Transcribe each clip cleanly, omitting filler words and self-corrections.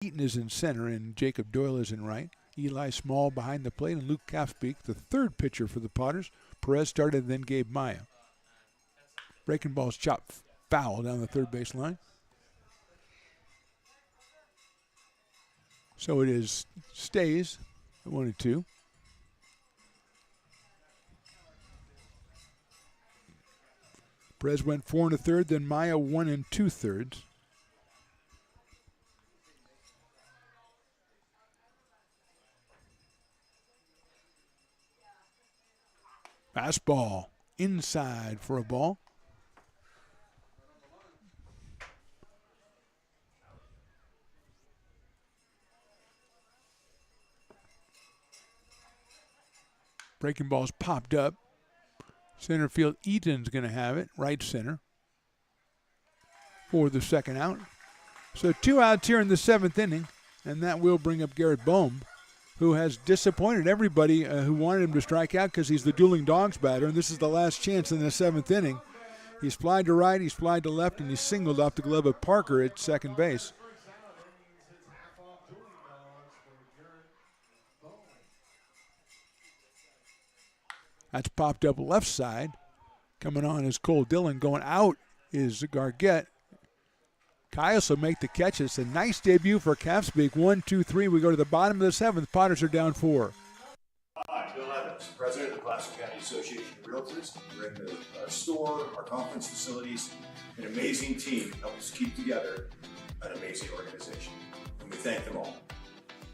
Eaton is in center, and Jacob Doyle is in right. Eli Small behind the plate, and Luke Kafspeak, the third pitcher for the Potters. Perez started, then Gabe Maya. Breaking ball's chopped foul down the third base line. So it is stays at 1-2. Perez went 4 1/3, then Maya 1 2/3. Fastball inside for a ball. Breaking ball's popped up. Center field, Eaton's going to have it, right center, for the second out. So 2 outs here in the 7th inning, and that will bring up Garrett Bohm, who has disappointed everybody who wanted him to strike out because he's the dueling dogs batter, and this is the last chance in the 7th inning. He's flied to right, he's flied to left, and he's singled off the glove of Parker at second base. That's popped up left side. Coming on is Cole Dillon. Going out is Gargett. Caius will make the catch. It's a nice debut for Kafspeak. 1, 2, 3. We go to the bottom of the 7th. Potters are down 4. Hi, Bill Evans, President of the Placer County Association of Realtors. We're in the store, our conference facilities, an amazing team that helps keep together an amazing organization. And we thank them all.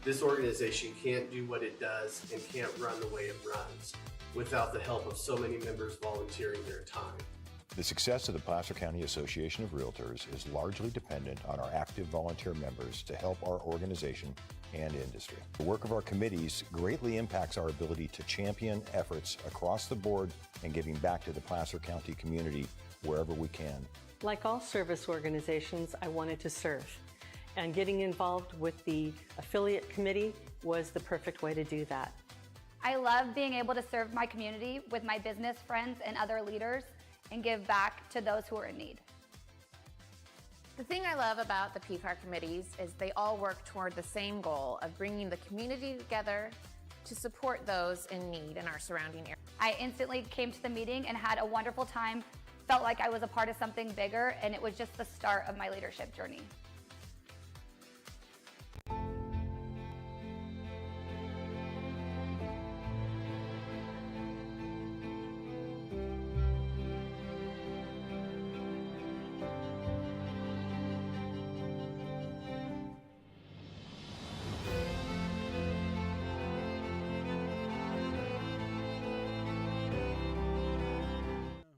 This organization can't do what it does and can't run the way it runs without the help of so many members volunteering their time. The success of the Placer County Association of Realtors is largely dependent on our active volunteer members to help our organization and industry. The work of our committees greatly impacts our ability to champion efforts across the board and giving back to the Placer County community wherever we can. Like all service organizations, I wanted to serve. And getting involved with the affiliate committee was the perfect way to do that. I love being able to serve my community with my business friends and other leaders and give back to those who are in need. The thing I love about the PCAR committees is they all work toward the same goal of bringing the community together to support those in need in our surrounding area. I instantly came to the meeting and had a wonderful time, felt like I was a part of something bigger, and it was just the start of my leadership journey.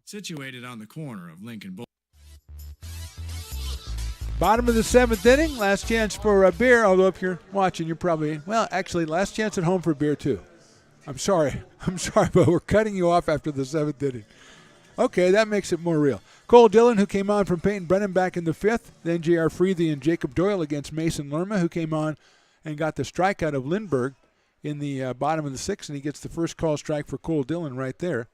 Situated on the corner of Lincoln Boulevard. Bottom of the 7th inning. Last chance for a beer. Although if you're watching, you're probably, well, actually, last chance at home for beer, too. I'm sorry, but we're cutting you off after the 7th inning. Okay, that makes it more real. Cole Dillon, who came on from Peyton Brennan back in the 5th. Then J.R. Freethy and Jacob Doyle against Mason Lerma, who came on and got the strikeout of Lindbergh in the bottom of the 6th, and he gets the first call strike for Cole Dillon right there.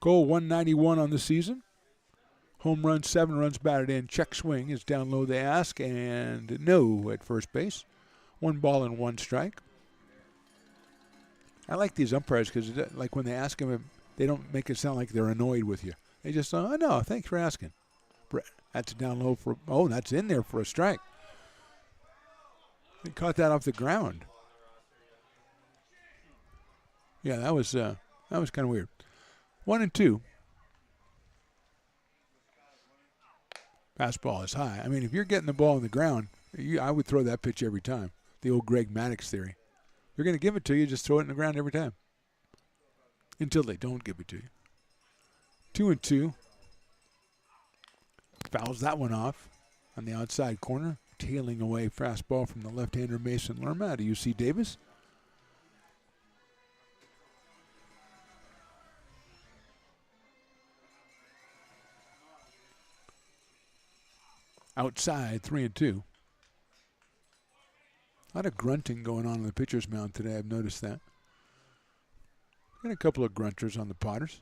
Cole 191 on the season. Home run, 7 runs batted in. Check swing is down low, they ask, and no at first base. 1 ball and 1 strike. I like these umpires because, like, when they ask them, they don't make it sound like they're annoyed with you. They just say, oh, no, thanks for asking. That's down low for, oh, that's in there for a strike. They caught that off the ground. Yeah, that was kind of weird. 1-2. Fastball is high. I mean, if you're getting the ball on the ground, I would throw that pitch every time. The old Greg Maddux theory. If you're going to give it to you, just throw it in the ground every time. Until they don't give it to you. 2-2. Fouls that one off on the outside corner. Tailing away fastball from the left-hander Mason Lerma out of UC Davis. Outside, 3-2. A lot of grunting going on the pitcher's mound today. I've noticed that. Got a couple of grunters on the Potters.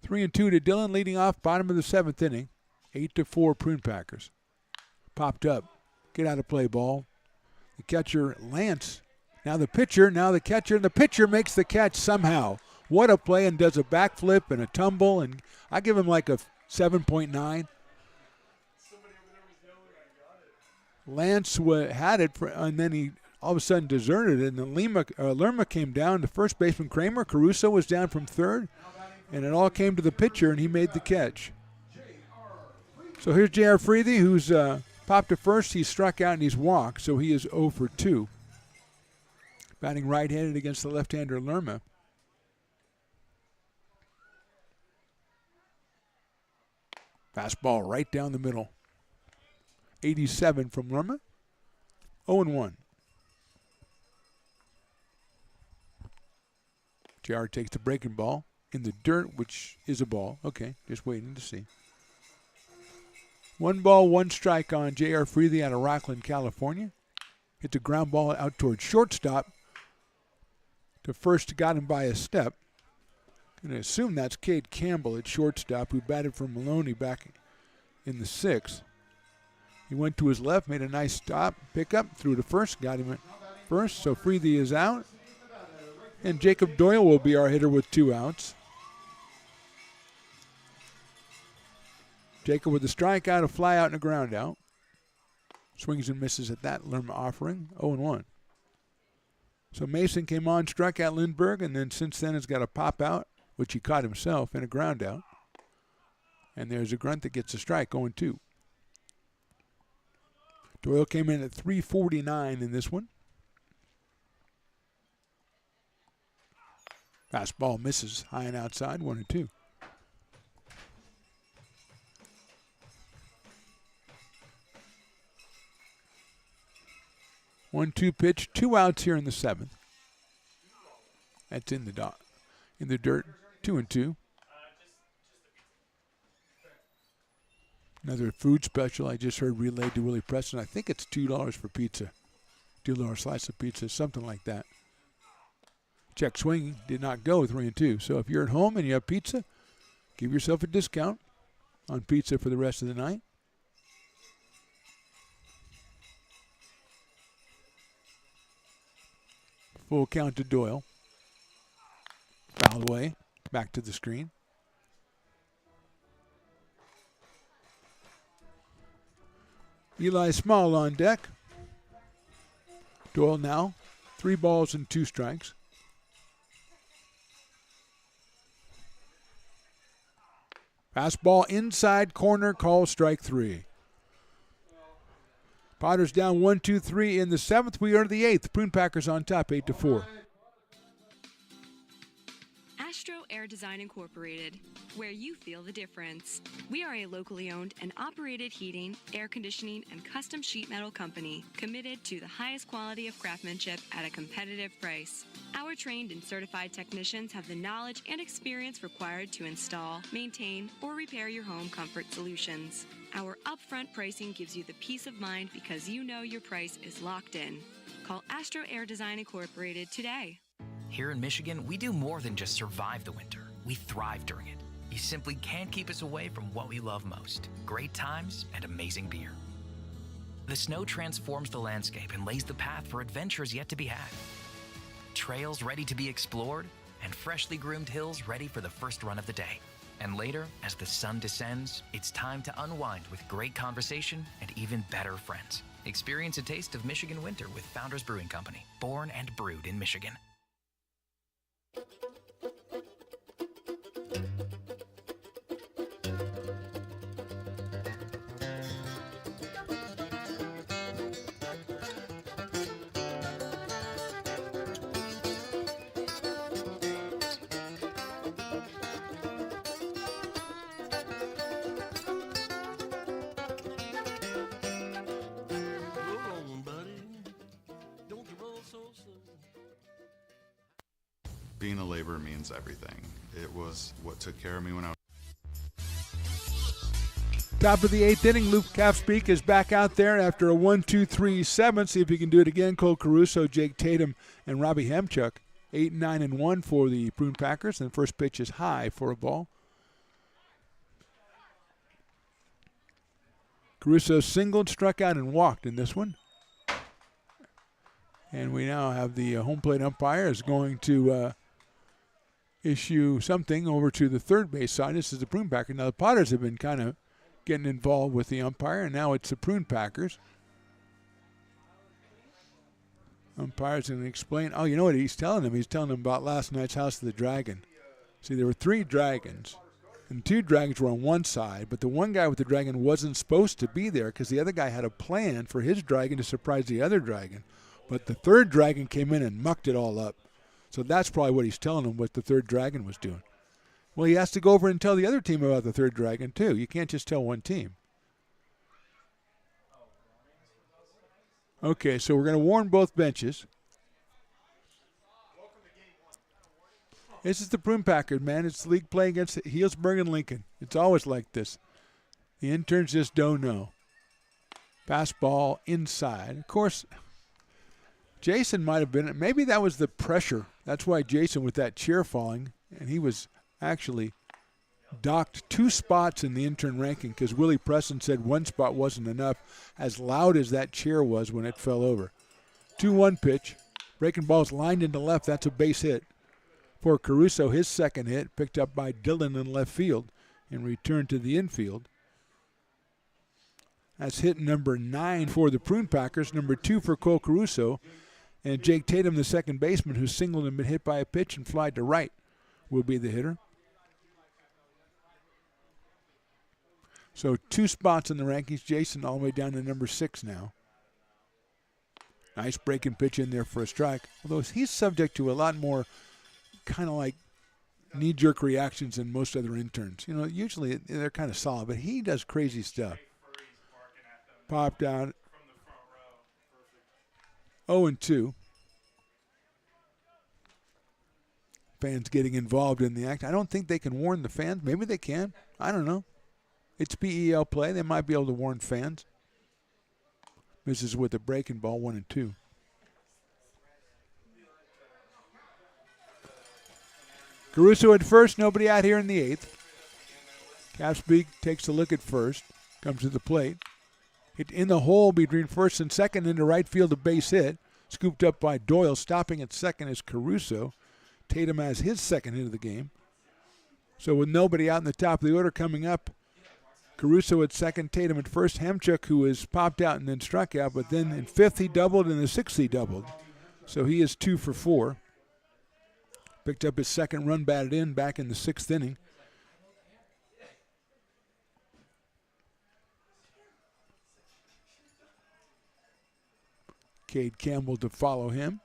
3-2 to Dillon, leading off bottom of the 7th inning. 8-4 Prune Packers. Popped up. Get out of play ball. The catcher, Lance. Now the pitcher, now the catcher, and the pitcher makes the catch somehow. What a play, and does a backflip and a tumble, and I give him like a 7.9. Lance had it, and then he all of a sudden deserted it, and then Lerma came down. The first baseman, Kramer, Caruso was down from third, and it all came to the pitcher, and he made the catch. So here's J.R. Freethy, who's popped to first. He's struck out, and he's walked, so he is 0 for 2. Batting right-handed against the left-hander Lerma. Fastball right down the middle. 87 from Lerma. 0-1. JR takes the breaking ball in the dirt, which is a ball. Okay, just waiting to see. 1 ball, 1 strike on J.R. Freethy out of Rockland, California. Hits a ground ball out towards shortstop. To first, got him by a step. Going to assume that's Cade Campbell at shortstop, who batted for Maloney back in the 6th. He went to his left, made a nice stop, pickup, threw to first, got him at first. So Freethy is out. And Jacob Doyle will be our hitter with 2 outs. Jacob with a strikeout, a fly out, and a ground out. Swings and misses at that Lerma offering, 0-1. So Mason came on, struck out Lindbergh, and then since then has got a pop out, which he caught himself, and a ground out. And there's a grunt that gets a strike, 0-2. Doyle came in at 349 in this one. Fastball misses, high and outside, 1-2. One-two pitch, 2 outs here in the 7th. That's in the dirt, 2-2. Another food special I just heard relayed to Willie Preston. I think it's $2 for pizza, $2 slice of pizza, something like that. Check swinging, did not go, 3-2. So if you're at home and you have pizza, give yourself a discount on pizza for the rest of the night. Full count to Doyle. Fouled away. Back to the screen. Eli Small on deck. Doyle now 3 balls and 2 strikes. Fastball inside corner, call strike 3. Potter's down 1-2-3 in the 7th. We are the 8th. Prune Packers on top, 8-4. Astro Air Design Incorporated, where you feel the difference. We are a locally owned and operated heating, air conditioning, and custom sheet metal company committed to the highest quality of craftsmanship at a competitive price. Our trained and certified technicians have the knowledge and experience required to install, maintain, or repair your home comfort solutions. Our upfront pricing gives you the peace of mind because you know your price is locked in. Call Astro Air Design Incorporated today. Here in Michigan, we do more than just survive the winter. We thrive during it. You simply can't keep us away from what we love most: great times and amazing beer. The snow transforms the landscape and lays the path for adventures yet to be had. Trails ready to be explored, and freshly groomed hills ready for the first run of the day. And later, as the sun descends, it's time to unwind with great conversation and even better friends. Experience a taste of Michigan winter with Founders Brewing Company, born and brewed in Michigan. Being a laborer means everything. It was what took care of me when I was Top of the 8th inning, Luke Kafspeak is back out there after a 1-2-3-7. See if he can do it again. Cole Caruso, Jake Tatum, and Robbie Hemchuk. 8-9-1 for the Prune Packers, and the first pitch is high for a ball. Caruso singled, struck out, and walked in this one. And we now have the home plate umpire is going to issue something over to the third base side. This is the Prune Packers. Now the Potters have been kind of getting involved with the umpire, and now it's the Prune Packers. Umpire's going to explain. Oh, you know what he's telling them? He's telling them about last night's House of the Dragon. See, there were 3 dragons, and 2 dragons were on one side, but the one guy with the dragon wasn't supposed to be there because the other guy had a plan for his dragon to surprise the other dragon. But the third dragon came in and mucked it all up. So that's probably what he's telling them what the third dragon was doing. Well, he has to go over and tell the other team about the third dragon, too. You can't just tell one team. Okay, so we're going to warn both benches. This is the Prune Packers, man. It's league play against Healdsburg and Lincoln. It's always like this. The interns just don't know. Fastball inside. Of course, Jason might have been, maybe that was the pressure. That's why Jason, with that chair falling, and he was actually docked 2 spots in the intern ranking because Willie Preston said 1 spot wasn't enough, as loud as that chair was when it fell over. 2-1 pitch. Breaking ball's lined into left. That's a base hit. For Caruso, his second hit, picked up by Dillon in left field and returned to the infield. That's hit number 9 for the Prune Packers, number 2 for Cole Caruso. And Jake Tatum, the second baseman, who singled and been hit by a pitch and flied to right, will be the hitter. So 2 spots in the rankings. Jason all the way down to number 6 now. Nice breaking pitch in there for a strike. Although he's subject to a lot more kind of like knee-jerk reactions than most other interns. You know, usually they're kind of solid, but he does crazy stuff. Popped out. 0-2. Fans getting involved in the act. I don't think they can warn the fans. Maybe they can. I don't know. It's PEL play. They might be able to warn fans. Misses with a breaking ball, 1-2. Caruso at first. Nobody out here in the 8th. Capspeak takes a look at first. Comes to the plate. Hit in the hole between first and second into right field, a base hit. Scooped up by Doyle. Stopping at second is Caruso. Tatum has his second hit of the game. So with nobody out in the top of the order coming up, Caruso at second, Tatum at first. Hamchuk, who has popped out and then struck out, but then in 5th he doubled, and in the 6th he doubled. So he is 2 for 4. Picked up his second run batted in back in the 6th inning. Cade Campbell to follow him.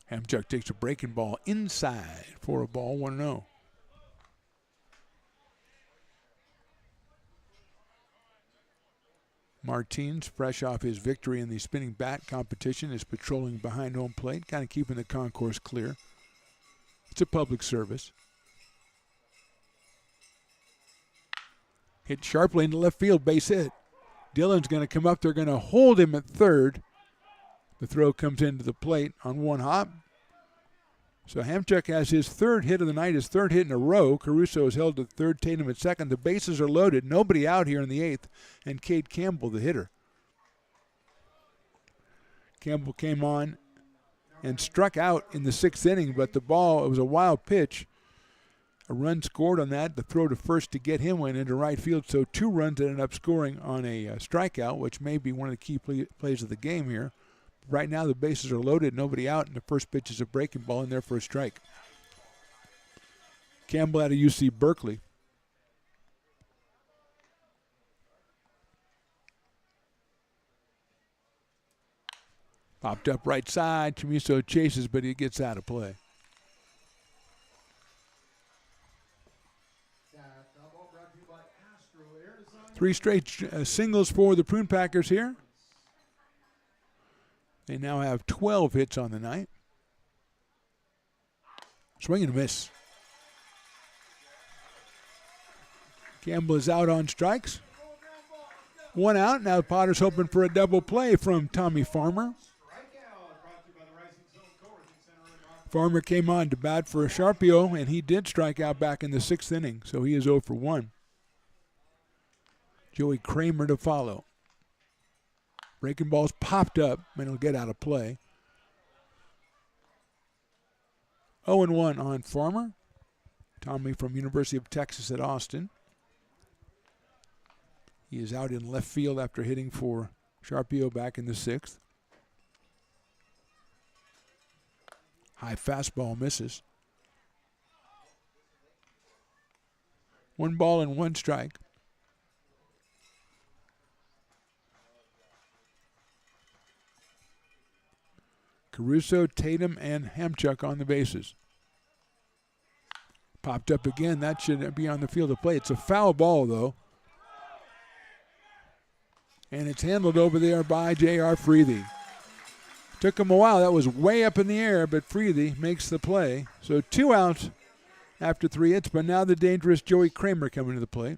Hamchuk takes a breaking ball inside for a ball, 1-0. Martins, fresh off his victory in the spinning bat competition, is patrolling behind home plate, kind of keeping the concourse clear. It's a public service. Hit sharply into left field, base hit. Dillon's going to come up. They're going to hold him at third. The throw comes into the plate on one hop. So Hamchuk has his 3rd hit of the night, his 3rd hit in a row. Caruso is held to third, Tatum at second. The bases are loaded. Nobody out here in the 8th. And Cade Campbell, the hitter. Campbell came on and struck out in the 6th inning, but the ball, it was a wild pitch. A run scored on that. The throw to first to get him went into right field. So 2 runs ended up scoring on a strikeout, which may be one of the key plays of the game here. Right now the bases are loaded, nobody out, and the first pitch is a breaking ball in there for a strike. Campbell out of UC Berkeley. Popped up right side. Chamiso chases, but he gets out of play. Three straight singles for the Prune Packers here. They now have 12 hits on the night. Swing and a miss. Campbell is out on strikes. One out. Now the Potters hoping for a double play from Tommy Farmer. Farmer came on to bat for Sharpio, and he did strike out back in the 6th inning, so he is 0 for 1. Joey Kramer to follow. Breaking ball's popped up, and it'll get out of play. 0-1 on Farmer. Tommy from University of Texas at Austin. He is out in left field after hitting for Sharpio back in the 6th. High fastball misses. 1 ball and 1 strike. Caruso, Tatum, and Hamchuk on the bases. Popped up again. That should be on the field of play. It's a foul ball, though. And it's handled over there by J.R. Freethy. Took him a while. That was way up in the air, but Freethy makes the play. So 2 outs after 3 hits, but now the dangerous Joey Kramer coming to the plate.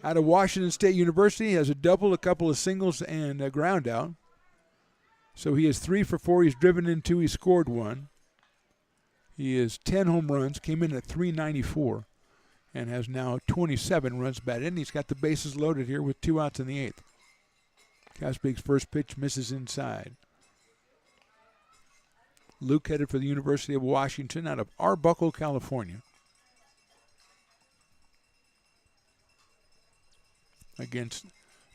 Out of Washington State University, has a double, a couple of singles, and a ground out. So he is 3 for 4. He's driven in 2. He scored 1. He is 10 home runs, came in at .394, and has now 27 runs batted in. He's got the bases loaded here with 2 outs in the 8th. Caspick's first pitch misses inside. Luke headed for the University of Washington out of Arbuckle, California. Against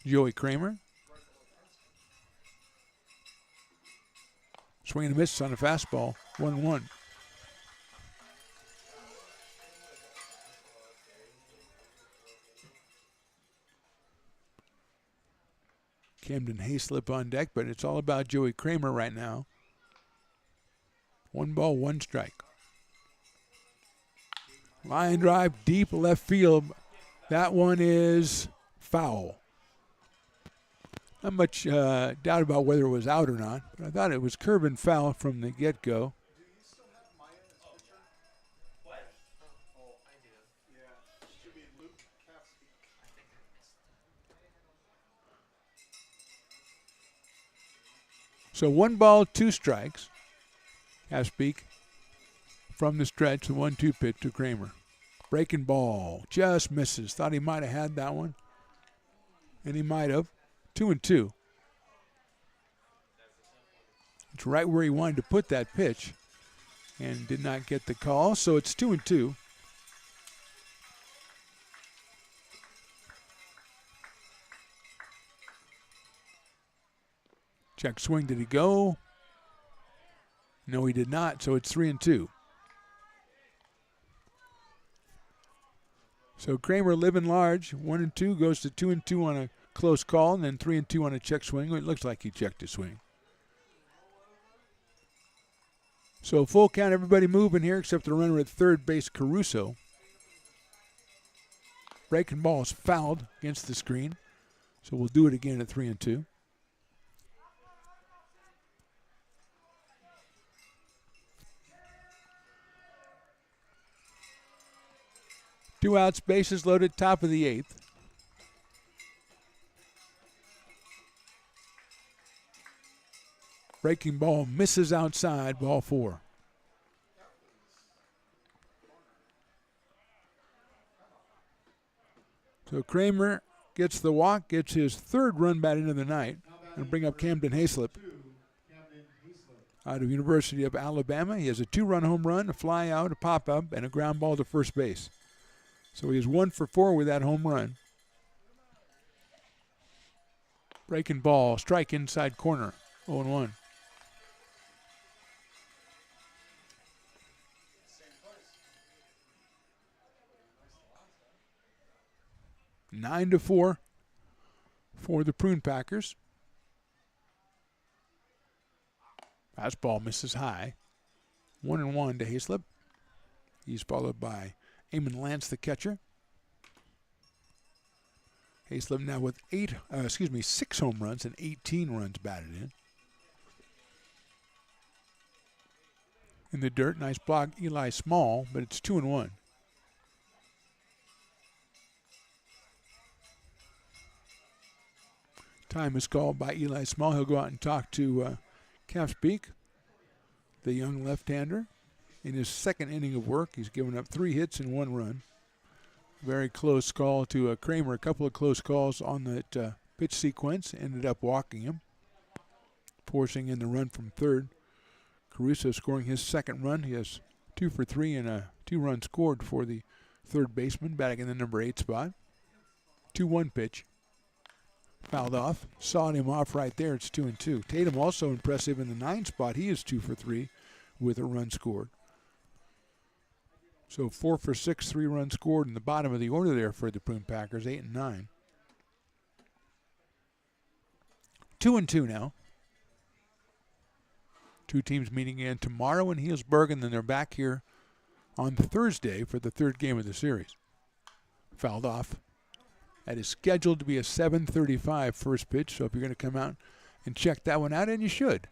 Joey Kramer. Swing and a miss on a fastball, 1-1. Camden Hayslip on deck, but it's all about Joey Kramer right now. 1 ball, 1 strike. Line drive deep left field. That one is foul. Not much doubt about whether it was out or not, but I thought it was curve and foul from the get-go. So 1 ball, 2 strikes. Caspick from the stretch, the 1-2 pitch to Kramer. Breaking ball, just misses. Thought he might have had that one, and he might have. 2-2. It's right where he wanted to put that pitch, and did not get the call. So it's 2-2. Check swing, did he go? No, he did not, so it's 3-2. So Kramer living large, 1-2, goes to 2-2 on a close call, and then 3-2 on a check swing. It looks like he checked his swing. So full count, everybody moving here except the runner at third base, Caruso. Breaking ball is fouled against the screen, so we'll do it again at 3-2. Two outs, bases loaded, top of the 8th. Breaking ball misses outside, ball 4. So Kramer gets the walk, gets his 3rd run batted of the night, and bring up Camden Hayslip. Out of University of Alabama, he has a 2-run home run, a fly out, a pop-up, and a ground ball to first base. So he is 1 for 4 with that home run. Breaking ball, strike inside corner, 0-1. Nine to 4 for the Prune Packers. Fastball misses high. 1-1 to Hayslip. He's followed by Eamon Lance, the catcher. Hayslip now with 6 home runs and 18 runs batted in. In the dirt, nice block, Eli Small, but it's 2-1. Time is called by Eli Small. He'll go out and talk to Capspeak, the young left-hander. In his second inning of work, he's given up 3 hits and 1 run. Very close call to Kramer. A couple of close calls on that pitch sequence. Ended up walking him, forcing in the run from third. Caruso scoring his second run. He has 2 for 3 and a 2-run scored for the third baseman, batting in the number 8 spot. 2-1 pitch. Fouled off. Sawed him off right there. It's 2-2. Tatum also impressive in the 9 spot. He is 2 for 3 with a run scored. So 4 for 6, 3 runs scored in the bottom of the order there for the Prune Packers, 8 and 9. 2-2 now. 2 teams meeting again tomorrow in Healdsburg, and then they're back here on Thursday for the 3rd game of the series. Fouled off. That is scheduled to be a 7:35 first pitch, so if you're going to come out and check that one out, and you should.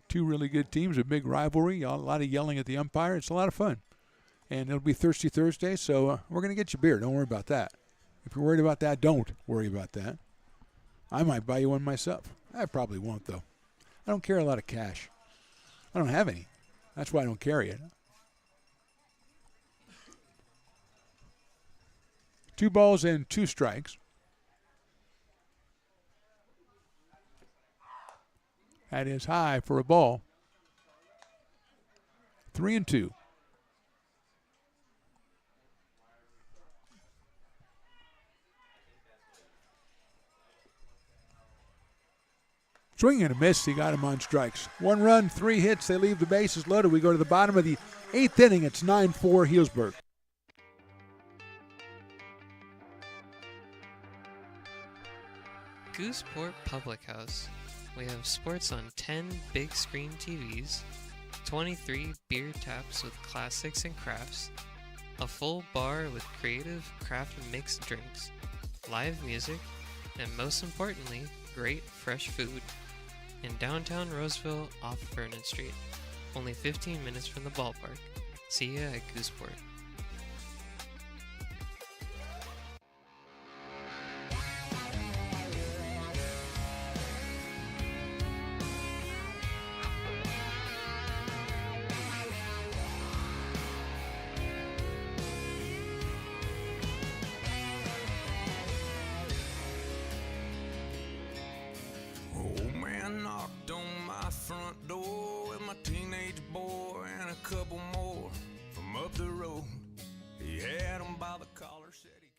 2 really good teams, a big rivalry, a lot of yelling at the umpire. It's a lot of fun. And it'll be Thirsty Thursday, so we're going to get you beer. Don't worry about that. If you're worried about that, don't worry about that. I might buy you one myself. I probably won't, though. I don't carry a lot of cash. I don't have any. That's why I don't carry it. 2 balls and 2 strikes. That is high for a ball. 3-2. Swing and a miss. He got him on strikes. 1 run, 3 hits. They leave the bases loaded. We go to the bottom of the 8th inning. It's 9-4 Healdsburg. Gooseport Public House. We have sports on 10 big screen TVs, 23 beer taps with classics and crafts, a full bar with creative craft mixed drinks, live music, and most importantly, great fresh food. In downtown Roseville off Vernon Street. Only 15 minutes from the ballpark. See ya at Gooseport. Front door with my teenage boy and a couple more from up the road. He had him by the collar, said he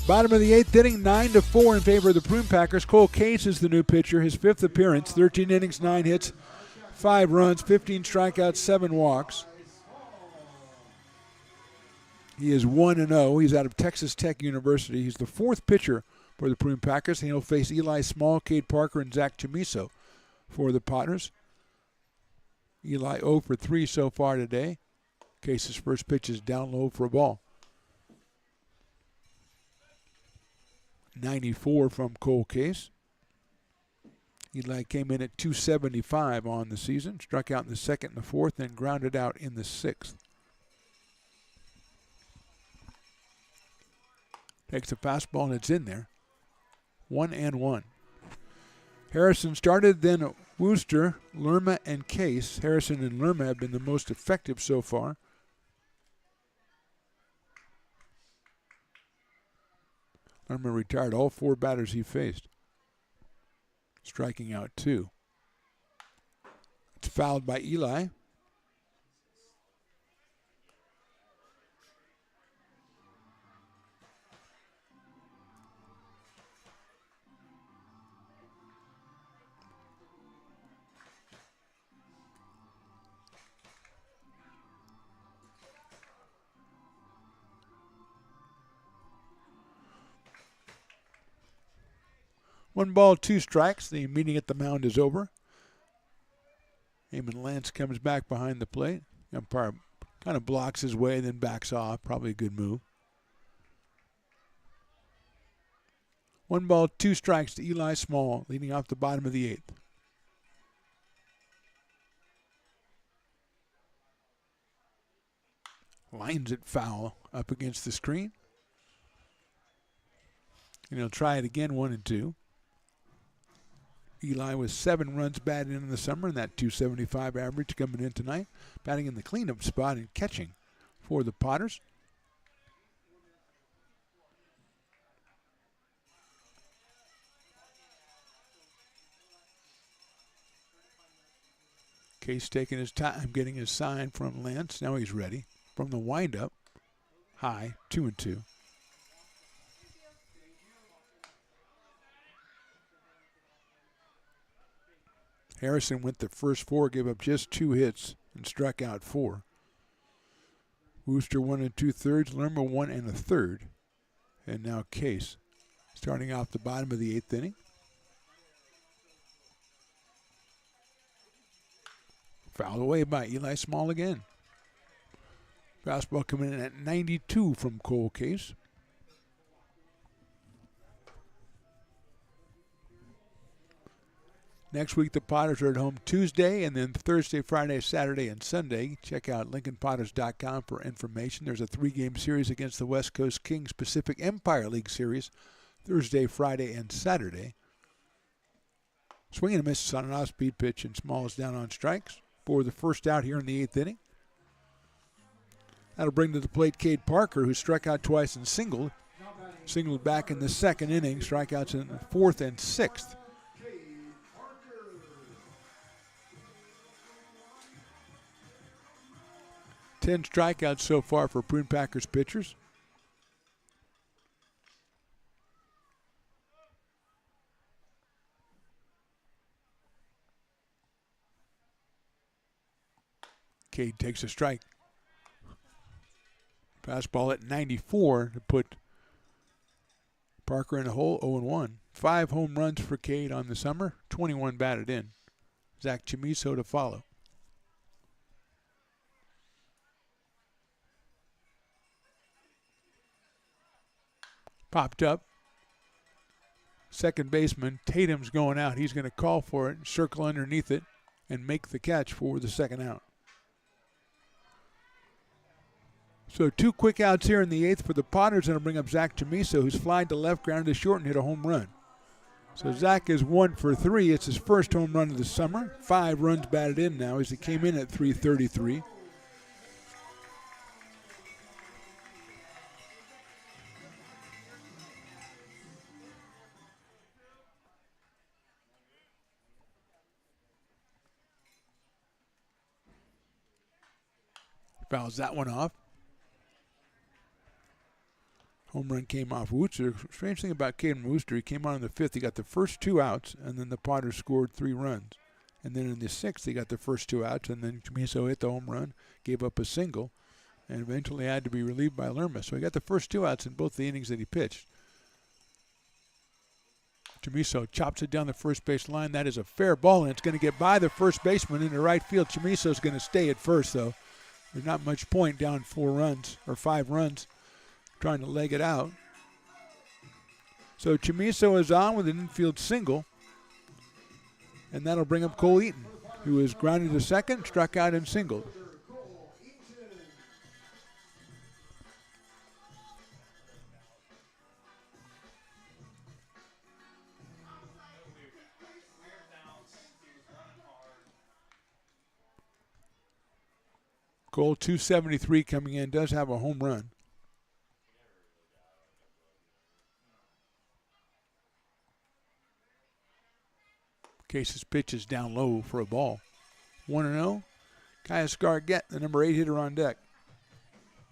Bottom of the 8th inning, 9-4 in favor of the Prune Packers. Cole Case is the new pitcher, his 5th appearance, 13 innings, 9 hits, 5 runs, 15 strikeouts, 7 walks. He is 1-0. He's out of Texas Tech University. He's the 4th pitcher for the Prune Packers, and he'll face Eli Small, Cade Parker, and Zach Chamiso for the Potters. Eli 0 for 3 so far today. Case's first pitch is down low for a ball. 94 from Cole Case. Eli came in at 275 on the season, struck out in the 2nd and the 4th, and grounded out in the 6th. Takes a fastball and it's in there. 1-1. Harrison started, then Wooster, Lerma, and Case. Harrison and Lerma have been the most effective so far. Lerma retired all 4 batters he faced, striking out 2. It's fouled by Eli. One ball, 2 strikes. The meeting at the mound is over. Eamon Lance comes back behind the plate. The umpire kind of blocks his way, then backs off. Probably a good move. 1 ball, 2 strikes to Eli Small, leading off the bottom of the 8th. Lines it foul up against the screen. And he'll try it again, 1-2. Eli with 7 runs batted in the summer and that .275 average coming in tonight. Batting in the cleanup spot and catching for the Potters. Case taking his time getting his sign from Lance. Now he's ready. From the windup, high, 2-2. Harrison went the first 4, gave up just 2 hits and struck out 4. Wooster 1 2/3, Lerma 1 1/3. And now Case starting off the bottom of the 8th inning. Fouled away by Eli Small again. Fastball coming in at 92 from Cole Case. Next week, the Potters are at home Tuesday, and then Thursday, Friday, Saturday, and Sunday. Check out LincolnPotters.com for information. There's a 3-game series against the West Coast Kings Pacific Empire League Series, Thursday, Friday, and Saturday. Swinging and misses on an off-speed pitch, and Small is down on strikes for the first out here in the 8th inning. That'll bring to the plate Cade Parker, who struck out twice and singled. Singled back in the 2nd inning, strikeouts in the 4th and 6th. Ten strikeouts so far for Prune Packers pitchers. Cade takes a strike. Fastball at 94 to put Parker in a hole, 0-1. 5 home runs for Cade on the summer, 21 batted in. Zach Chamiso to follow. Popped up. Second baseman, Tatum's going out. He's going to call for it, circle underneath it, and make the catch for the 2nd out. So 2 quick outs here in the 8th for the Potters, and it'll bring up Zach Chamiso, who's flied to left, grounded to short, and hit a home run. So Zach is 1 for 3. It's his first home run of the summer. 5 runs batted in now as he came in at .333. Fouls that one off. Home run came off Wooster. Strange thing about Caden Wooster, he came on in the 5th. He got the first 2 outs, and then the Potters scored 3 runs. And then in the 6th, he got the first 2 outs, and then Chamiso hit the home run, gave up a single, and eventually had to be relieved by Lerma. So he got the first 2 outs in both the innings that he pitched. Chamiso chops it down the first base line. That is a fair ball, and it's going to get by the first baseman into right field. Chamiso's going to stay at first, though. There's not much point down 4 runs or 5 runs trying to leg it out. So Chamiso is on with an infield single, and that'll bring up Cole Eaton, who is grounded to second, struck out and singled. Cole, 273 coming in, does have a home run. Case's pitch is down low for a ball. 1-0. Caius Gargett, the number 8 hitter on deck.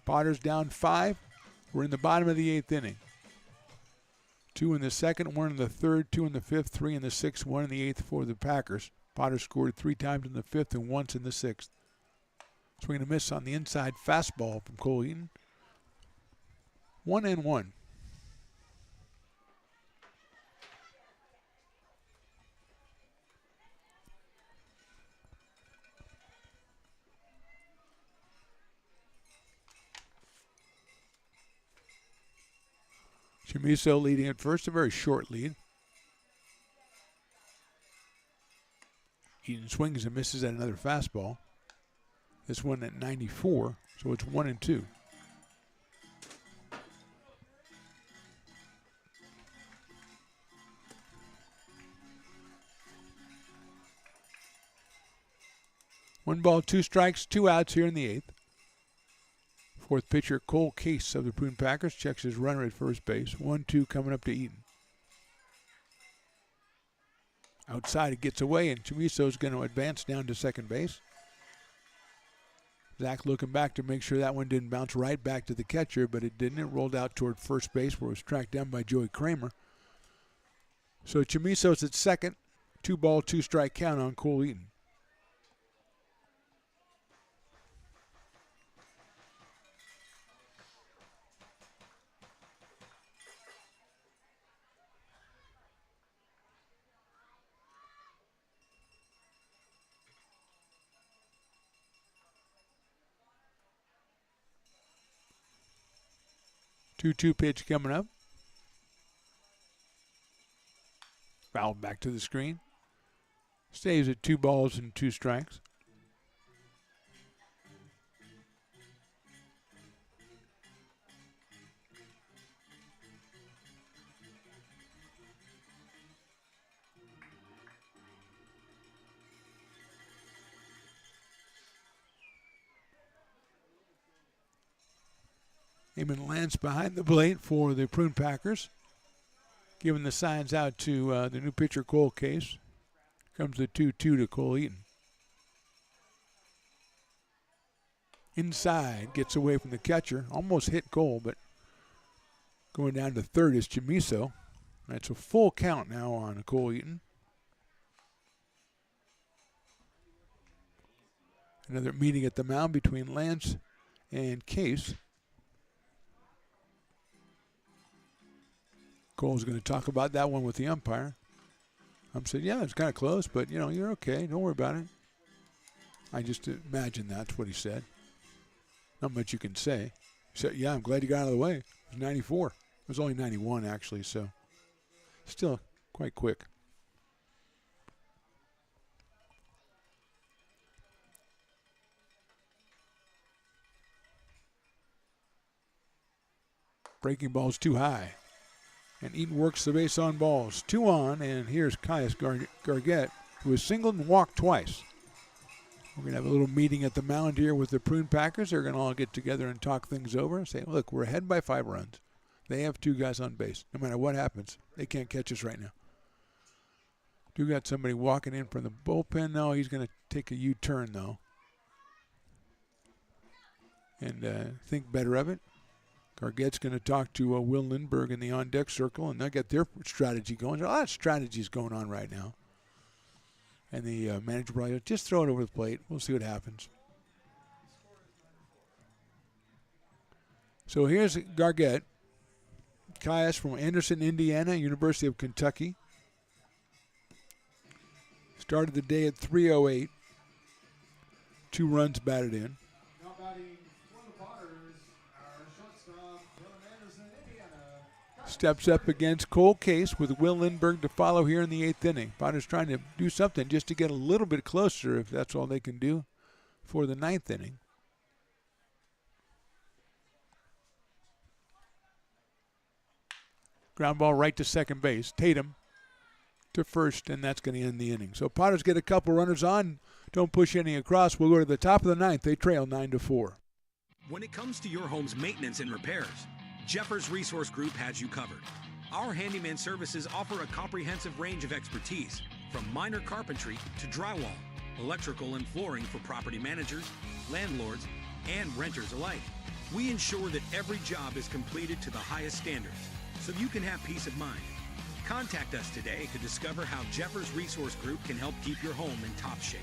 Potter's down 5. We're in the bottom of the 8th inning. 2 in the second, 1 in the third, 2 in the fifth, 3 in the sixth, 1 in the 8th for the Packers. Potter scored 3 times in the 5th and once in the 6th. Swing and a miss on the inside fastball from Cole Eaton. 1-1. Chamiso leading at first, a very short lead. Eaton swings and misses at another fastball. This one at 94, so it's 1-2. One ball, 2 strikes, 2 outs here in the 8th. Fourth pitcher, Cole Case of the Prune Packers, checks his runner at first base. 1-2 coming up to Eaton. Outside it gets away, and Chamiso's going to advance down to second base. Zach looking back to make sure that one didn't bounce right back to the catcher, but it didn't. It rolled out toward first base where it was tracked down by Joey Kramer. So Chamiso's at second. 2 ball, 2 strike count on Cole Eaton. Two pitch coming up. Fouled back to the screen. Stays at 2 balls and 2 strikes. Eamon Lance behind the plate for the Prune Packers. Giving the signs out to the new pitcher, Cole Case. Comes the 2-2 to Cole Eaton. Inside, gets away from the catcher. Almost hit Cole, but going down to third is Chamiso. That's a full count now on Cole Eaton. Another meeting at the mound between Lance and Case. Cole's going to talk about that one with the umpire. Said, yeah, it's kind of close, but, you're okay. Don't worry about it. I just imagine that's what he said. Not much you can say. He said, yeah, I'm glad you got out of the way. It was 94. It was only 91, actually, so still quite quick. Breaking ball's too high. And Eaton works the base on balls. 2 on, and here's Caius Gargett, who has singled and walked twice. We're going to have a little meeting at the mound here with the Prune Packers. They're going to all get together and talk things over and say, look, we're ahead by 5 runs. They have 2 guys on base. No matter what happens, they can't catch us right now. Do got somebody walking in from the bullpen. No, he's going to take a U-turn, though. And think better of it. Gargett's going to talk to Will Lindbergh in the on-deck circle, and they'll get their strategy going. There's a lot of strategies going on right now. And the manager probably just throw it over the plate. We'll see what happens. So here's Gargett. Caius from Anderson, Indiana, University of Kentucky. Started the day at 3:08. 2 runs batted in. Steps up against Cole Case with Will Lindbergh to follow here in the 8th inning. Potter's trying to do something just to get a little bit closer, if that's all they can do, for the 9th inning. Ground ball right to second base. Tatum to first, and that's going to end the inning. So Potters get a couple runners on. Don't push any across. We'll go to the top of the ninth. They trail 9-4. When it comes to your home's maintenance and repairs, Jeffers Resource Group has you covered. Our handyman services offer a comprehensive range of expertise, from minor carpentry to drywall, electrical and flooring for property managers, landlords, and renters alike. We ensure that every job is completed to the highest standards, so you can have peace of mind. Contact us today to discover how Jeffers Resource Group can help keep your home in top shape.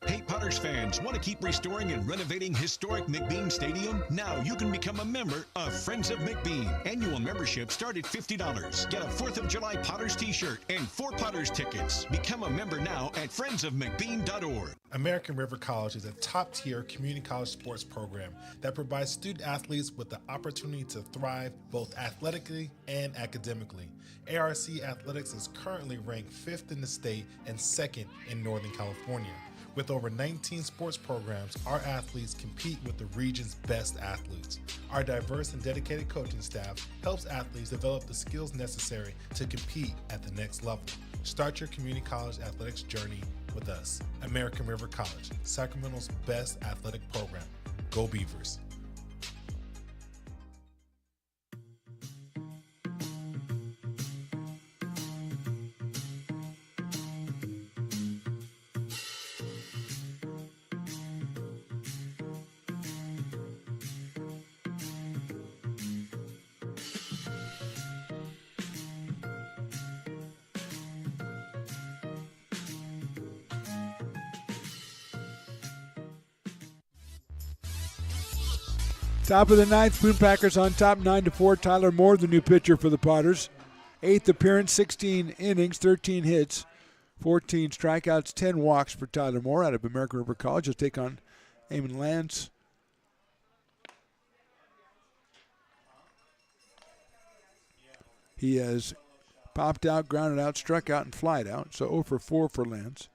Hey, Potters fans, want to keep restoring and renovating historic McBean Stadium? Now you can become a member of Friends of McBean. Annual membership start at $50. Get a 4th of July Potters t-shirt and 4 Potters tickets. Become a member now at friendsofmcbean.org. American River College is a top-tier community college sports program that provides student athletes with the opportunity to thrive both athletically and academically. ARC Athletics is currently ranked 5th in the state and 2nd in Northern California. With over 19 sports programs, our athletes compete with the region's best athletes. Our diverse and dedicated coaching staff helps athletes develop the skills necessary to compete at the next level. Start your community college athletics journey with us. American River College, Sacramento's best athletic program. Go Beavers. Top of the ninth, Prune Packers on top 9-4. Tyler Moore, the new pitcher for the Potters. 8th appearance, 16 innings, 13 hits, 14 strikeouts, 10 walks for Tyler Moore out of American River College. He'll take on Eamon Lance. He has popped out, grounded out, struck out, and flied out. So 0 for 4 for Lance.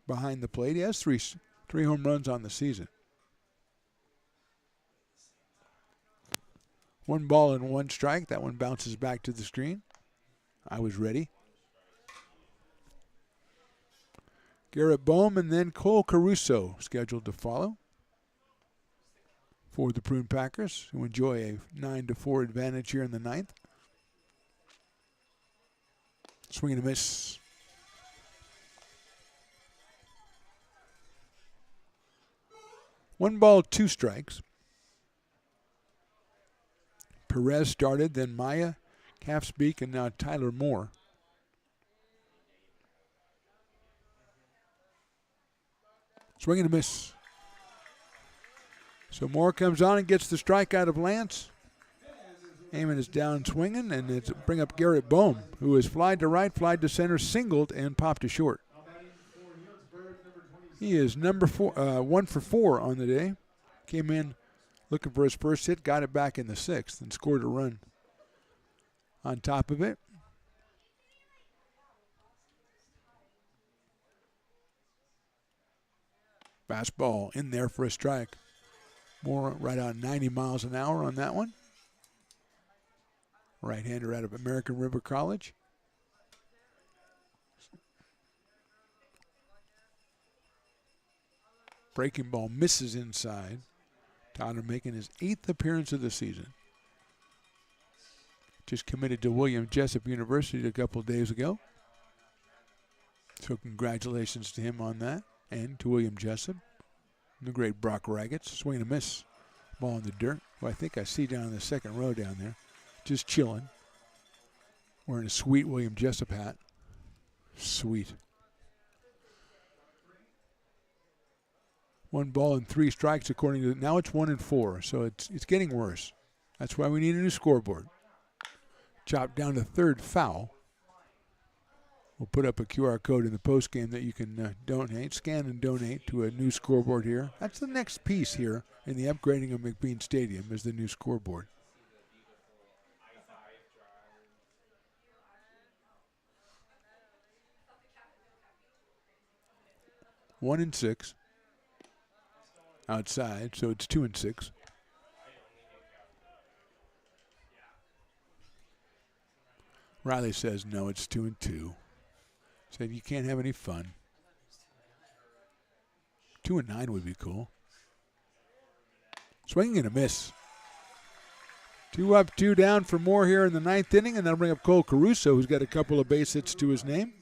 Behind the plate, he has three home runs on the season. 1 ball and 1 strike. That one bounces back to the screen. I was ready. Garrett Bohm and then Cole Caruso scheduled to follow for the Prune Packers, who enjoy a 9-4 advantage here in the ninth. Swing and a miss. One ball, 2 strikes. Perez started, then Maya, Calfsbeek, and now Tyler Moore. Swing and a miss. So Moore comes on and gets the strike out of Lance. Eamon is down swinging, and it's bring up Garrett Bohm, who has flied to right, flied to center, singled, and popped to short. He is 1 for 4 on the day. Came in looking for his first hit, got it back in the 6th, and scored a run on top of it. Fastball in there for a strike. Moore right on 90 miles an hour on that one. Right-hander out of American River College. Breaking ball misses inside. Tyler making his 8th appearance of the season. Just committed to William Jessup University a couple of days ago. So congratulations to him on that, and to William Jessup. And the great Brock Raggett. Swing and a miss. Ball in the dirt. Who I think I see down in the second row down there. Just chilling. Wearing a sweet William Jessup hat. Sweet. 1 ball and 3 strikes according to, now it's 1 and 4, so it's getting worse. That's why we need a new scoreboard. chopped down to third foul. We'll put up a QR code in the postgame that you can donate, scan and donate to a new scoreboard here. That's the next piece here in the upgrading of McBean Stadium is the new scoreboard. One and 6 outside, so it's 2 and 6. Riley says no, it's 2 and 2. Said you can't have any fun. 2 and 9 would be cool. Swinging and a miss. 2 up, 2 down for Moore here in the 9th inning, and that'll bring up Cole Caruso, who's got a couple of base hits to his name.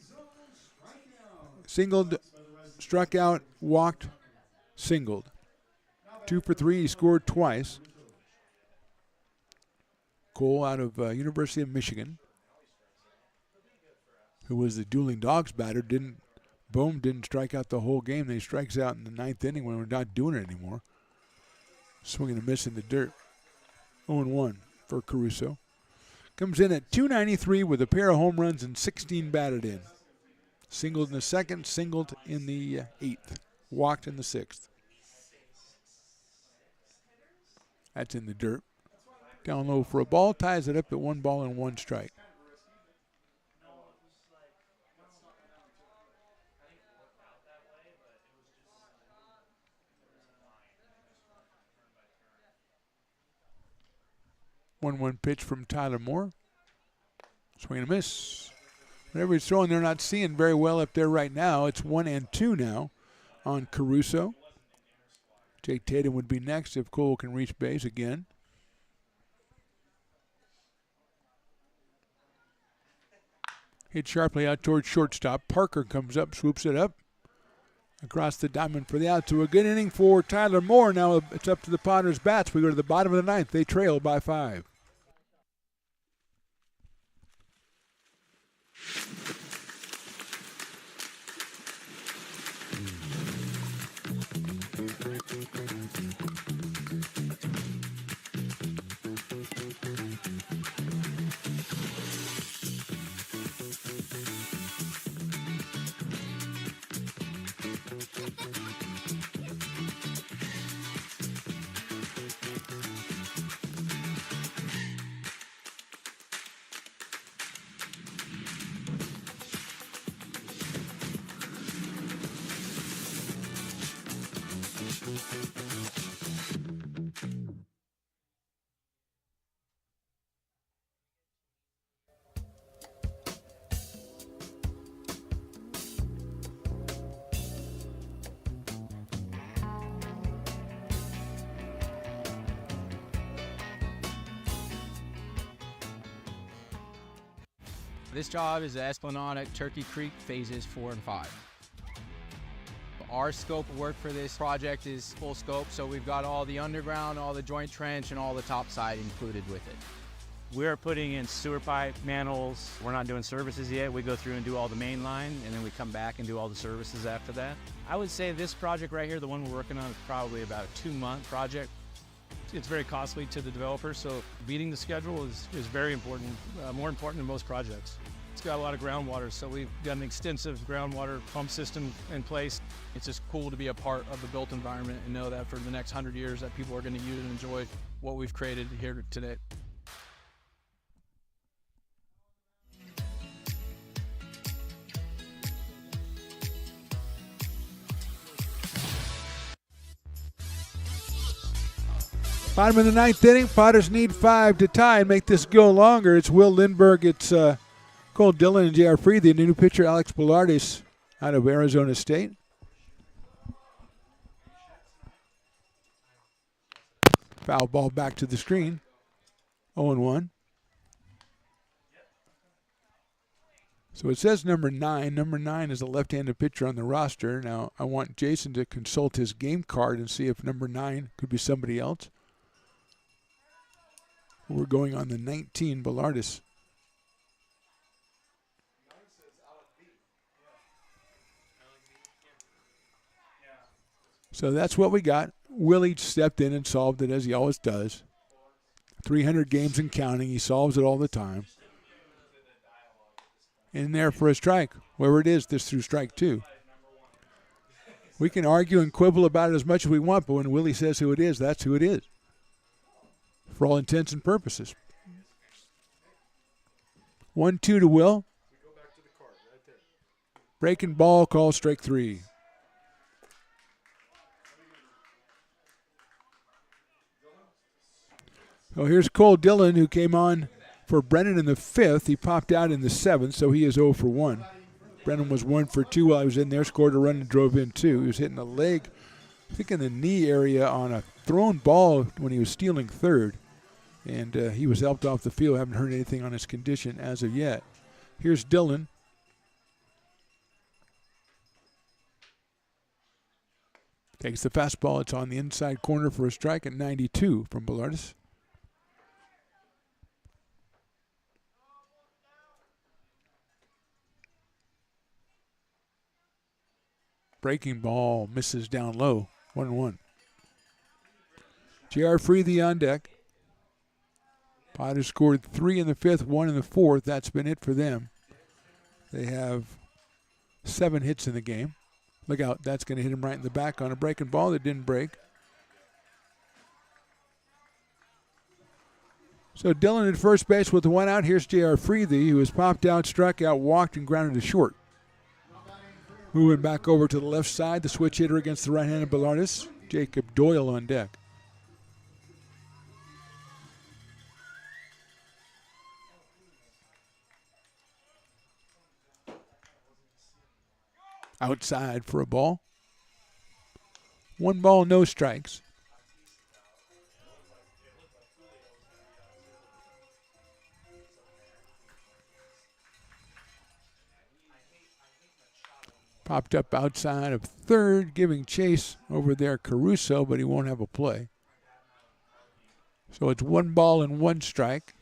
Singled, struck out, walked, singled. 2 for 3, he scored twice. Cole out of University of Michigan, who was the Dueling Dogs batter, Bohm didn't strike out the whole game. He strikes out in the 9th inning when we're not doing it anymore. Swinging a miss in the dirt. 0-1 for Caruso. Comes in at .293 with a pair of home runs and 16 batted in. Singled in the 2nd, singled in the 8th, walked in the 6th. That's in the dirt. Down low for a ball, ties it up at 1 ball and 1 strike. One pitch from Tyler Moore. Swing and a miss. Whatever he's throwing, they're not seeing very well up there right now. It's 1 and 2 now on Caruso. Jake Tatum would be next if Cole can reach base again. Hit sharply out towards shortstop. Parker comes up, swoops it up. Across the diamond for the out. So a good inning for Tyler Moore. Now it's up to the Potters bats. We go to the bottom of the 9th. They trail by 5. This job is the Esplanade at Turkey Creek phases 4 and 5. Our scope of work for this project is full scope, so we've got all the underground, all the joint trench, and all the topside included with it. We're putting in sewer pipe, manholes. We're not doing services yet. We go through and do all the main line, and then we come back and do all the services after that. I would say this project right here, the one we're working on, is probably about a 2-month project. It's very costly to the developer, so beating the schedule is very important, more important than most projects. It's got a lot of groundwater, so we've got an extensive groundwater pump system in place. It's just cool to be a part of the built environment and know that for the next 100 years that people are going to use and enjoy what we've created here today. Bottom of the 9th inning. Potters need 5 to tie and make this go longer. It's Will Lindbergh. It's Cole Dillon and J.R. Freed. The new pitcher, Alex Bilardis, out of Arizona State. Foul ball back to the screen. 0-1. So it says number 9. Number 9 is a left-handed pitcher on the roster. Now, I want Jason to consult his game card and see if number 9 could be somebody else. We're going on the 19, Bilardis. So that's what we got. Willie stepped in and solved it as he always does. 300 games and counting. He solves it all the time. in there for a strike. Wherever it is, this through strike 2. We can argue and quibble about it as much as we want, but when Willie says who it is, that's who it is. For all intents and purposes. 1-2 to Will. Breaking ball, call strike 3. So here's Cole Dillon, who came on for Brennan in the 5th. He popped out in the 7th, so he is 0 for 1. Brennan was 1 for 2 while he was in there, scored a run and drove in 2. He was hitting the leg, I think in the knee area on a thrown ball when he was stealing third. And he was helped off the field. Haven't heard anything on his condition as of yet. Here's Dillon. Takes the fastball. It's on the inside corner for a strike at 92 from Bellardis. Breaking ball misses down low. 1-1. J.R. Freethy on deck. Potters scored 3 in the 5th, 1 in the 4th. That's been it for them. They have 7 hits in the game. Look out, that's going to hit him right in the back on a breaking ball that didn't break. So Dillon at first base with the 1 out. Here's J.R. Freethy, who was popped out, struck out, walked, and grounded to short. Moving back over to the left side, the switch hitter against the right-handed Bellardis, Jacob Doyle on deck. Outside for a ball. 1 ball, no strikes. Popped up outside of third, giving chase over there Caruso, but he won't have a play. So it's 1 ball and 1 strike.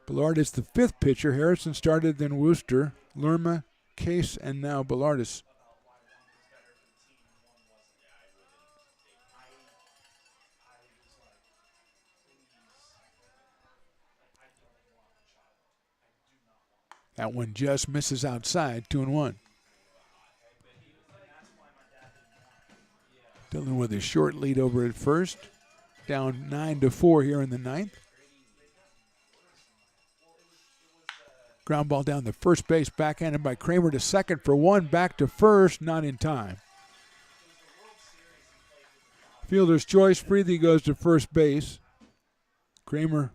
Bellardis, the 5th pitcher. Harrison started, then Wooster, Lerma, Case, and now Bellardis. That one just misses outside, 2-1. Dillon with a short lead over at first. Down 9-4 here in the 9th. Ground ball down the first base, backhanded by Kramer to second for 1, back to first, not in time. Fielder's choice, Freethy goes to first base. Kramer,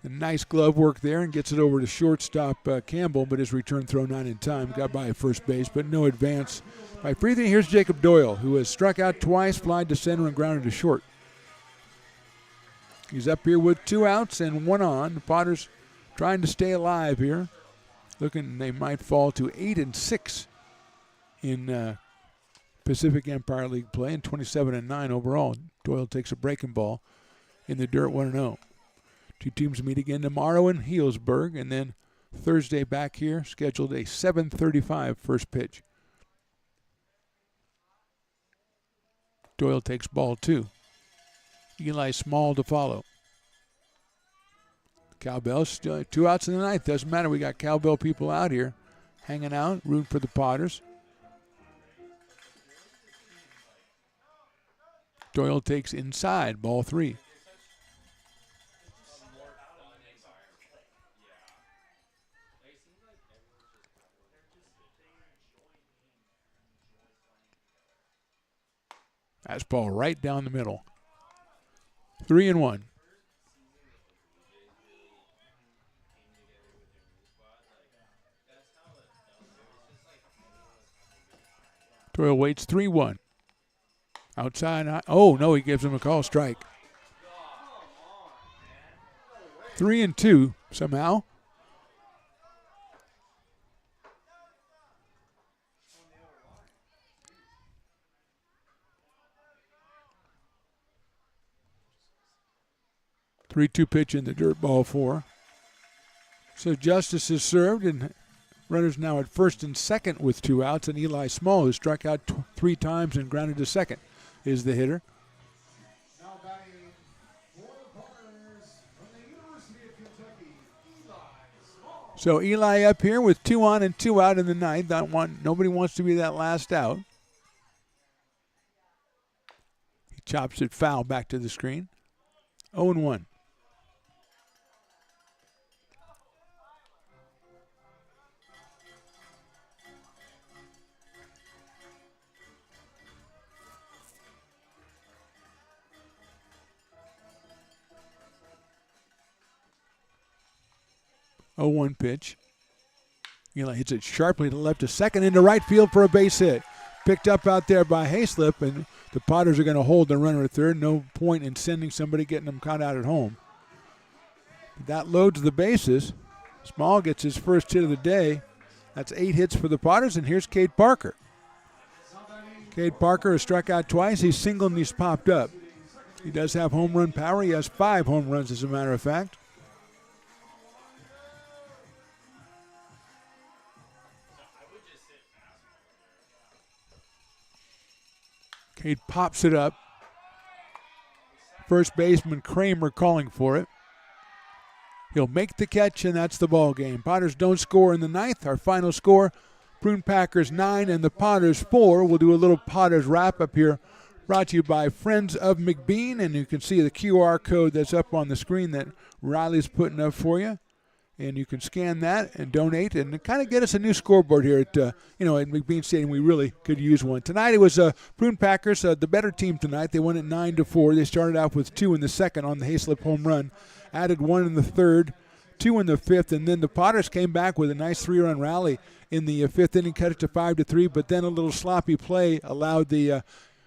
a nice glove work there and gets it over to shortstop Campbell, but his return throw not in time. Got by at first base, but no advance by Freethy. Here's Jacob Doyle, who has struck out twice, flied to center, and grounded to short. He's up here with 2 outs and 1 on. The Potters trying to stay alive here. Looking, they might fall to 8-6 in Pacific Empire League play and 27-9 overall. Doyle takes a breaking ball in the dirt, 1-0. 2 teams meet again tomorrow in Healdsburg, and then Thursday back here, scheduled a 7:35 first pitch. Doyle takes ball 2. Eli Small to follow. Cowbell still 2 outs in the 9th. Doesn't matter. We got Cowbell people out here hanging out, rooting for the Potters. Doyle takes inside, ball 3. That's ball right down the middle. 3-1. Doyle waits 3-1. Outside. Oh, no, he gives him a call strike. 3-2 somehow. Three-two pitch in the dirt, ball 4. So justice is served, and runners now at first and second with 2 outs, and Eli Small, who struck out 3 times and grounded to second, is the hitter. So Eli up here with 2 on and 2 out in the ninth. Nobody wants to be that last out. He chops it foul back to the screen. 0-1. Oh, 1 pitch. Eli hits it sharply to left to second into right field for a base hit. Picked up out there by Hayslip, and the Potters are going to hold the runner at third. No point in sending somebody, getting them caught out at home. That loads the bases. Small gets his first hit of the day. That's 8 hits for the Potters, and here's Cade Parker. Cade Parker has struck out twice. He's singled and he's popped up. He does have home run power. He has 5 home runs, as a matter of fact. Cade pops it up. First baseman Kramer calling for it. He'll make the catch, and that's the ball game. Potters don't score in the ninth. Our final score, Prune Packers 9 and the Potters 4. We'll do a little Potters wrap-up here, brought to you by Friends of McBean, and you can see the QR code that's up on the screen that Riley's putting up for you. And you can scan that and donate and kind of get us a new scoreboard here at McBean Stadium. We really could use one. Tonight it was Prune Packers, the better team tonight. They won it 9-4. They started off with 2 in the second on the Hayslip home run, added 1 in the third, 2 in the fifth, and then the Potters came back with a nice 3-run rally in the fifth inning, cut it to 5-3, but then a little sloppy play allowed the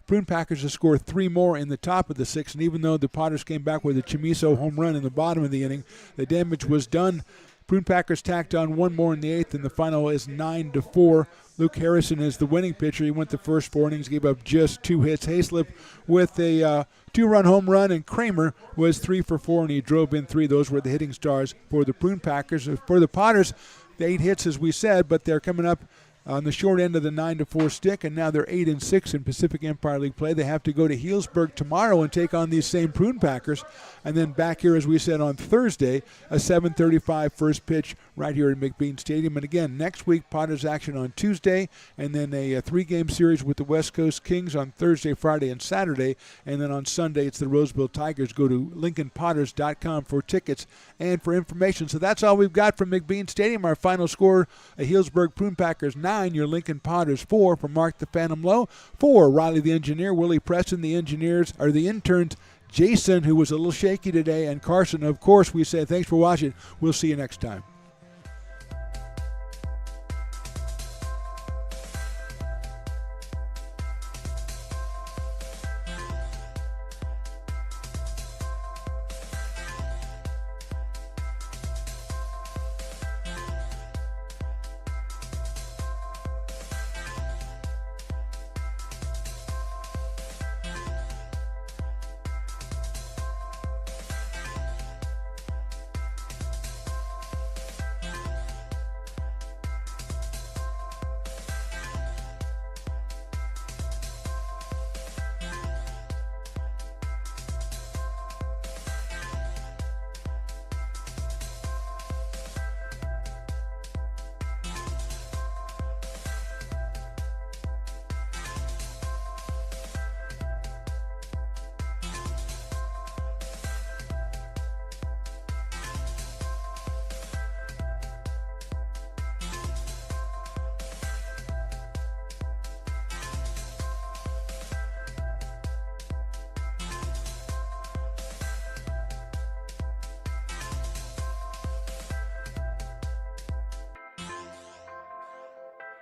Prune Packers to score 3 more in the top of the sixth, and even though the Potters came back with a Chamiso home run in the bottom of the inning, the damage was done. Prune Packers tacked on 1 more in the eighth, and the final is 9-4. Luke Harrison is the winning pitcher. He went the first 4 innings, gave up just 2 hits. Hayslip with a 2-run home run, and Kramer was 3 for 4, and he drove in 3. Those were the hitting stars for the Prune Packers. For the Potters, the 8 hits, as we said, but they're coming up on the short end of the 9-4 stick, and now they're 8-6 in Pacific Empire League play. They have to go to Healdsburg tomorrow and take on these same Prune Packers, and then back here, as we said, on Thursday, a 7:35 first pitch right here at McBean Stadium. And again, next week, Potters action on Tuesday, and then a 3-game series with the West Coast Kings on Thursday, Friday, and Saturday, and then on Sunday, it's the Roseville Tigers. Go to LincolnPotters.com for tickets and for information. So that's all we've got from McBean Stadium. Our final score, a Healdsburg Prune Packers 9, your Lincoln Potters 4. For Mark the Phantom Low, 4, Riley the Engineer, Willie Preston, the interns, Jason, who was a little shaky today, and Carson. Of course, we say thanks for watching. We'll see you next time.